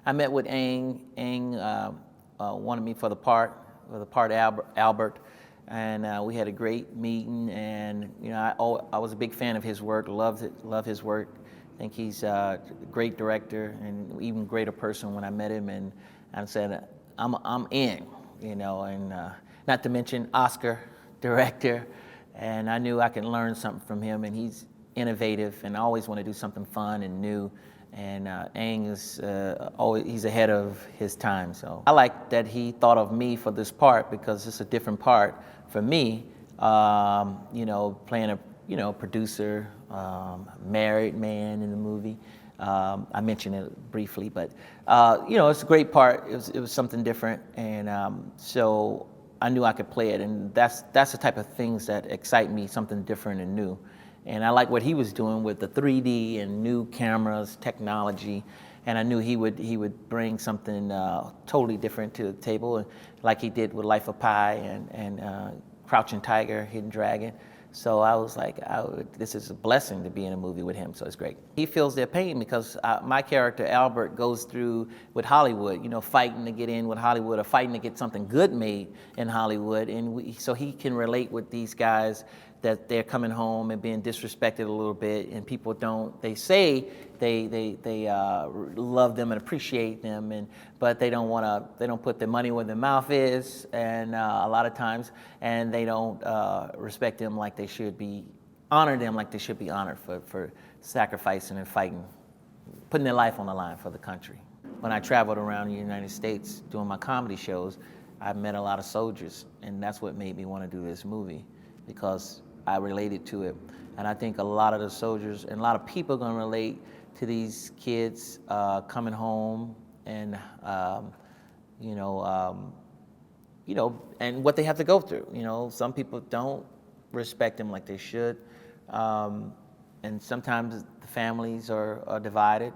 I met with Aang. Aang wanted me for the part Albert, and we had a great meeting. And I was a big fan of his work. Love his work. I think he's a great director and even greater person when I met him. And I said, I'm in, and not to mention Oscar director. And I knew I could learn something from him, and he's innovative and I always want to do something fun and new. And Aang is he's ahead of his time. So I like that he thought of me for this part because it's a different part for me, playing a producer, married man in the movie. I mentioned it briefly, but it's a great part. It was something different, and so I knew I could play it, and that's the type of things that excite me, something different and new. And I like what he was doing with the 3D and new cameras, technology, and I knew he would bring something totally different to the table, like he did with Life of Pi and Crouching Tiger, Hidden Dragon. So I was like, this is a blessing to be in a movie with him, so it's great. He feels their pain because my character, Albert, goes through with Hollywood, fighting to get in with Hollywood or fighting to get something good made in Hollywood. And so he can relate with these guys that they're coming home and being disrespected a little bit, and people they say they love them and appreciate them, but they don't put their money where their mouth is, and a lot of times, and they don't respect them like they should be, honor them like they should be honored for sacrificing and fighting, putting their life on the line for the country. When I traveled around the United States doing my comedy shows, I met a lot of soldiers, and that's what made me want to do this movie, because I related to it. And I think a lot of the soldiers and a lot of people are going to relate to these kids coming home and, and what they have to go through. Some people don't respect them like they should. And sometimes the families are divided,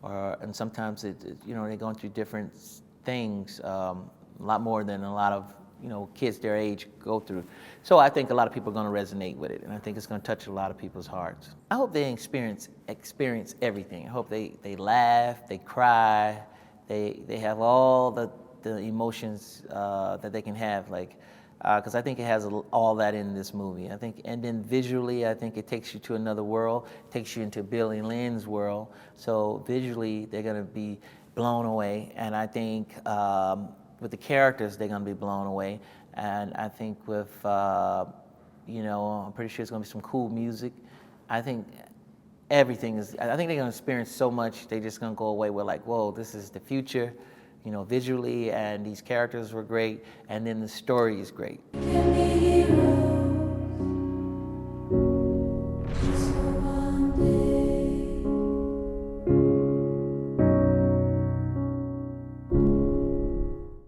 and sometimes they're going through different things, a lot more than a lot of kids their age go through. So I think a lot of people are going to resonate with it, and I think it's going to touch a lot of people's hearts. I hope they experience everything. I hope they laugh, they cry, they have all the emotions that they can have, because I think it has all that in this movie. I think, and then visually, I think it takes you to another world, takes you into Billy Lynn's world. So visually, they're going to be blown away, and I think with the characters, they're going to be blown away. And I think with, I'm pretty sure it's going to be some cool music. I think I think they're going to experience so much, they're just going to go away with whoa, this is the future, visually, and these characters were great, and then the story is great.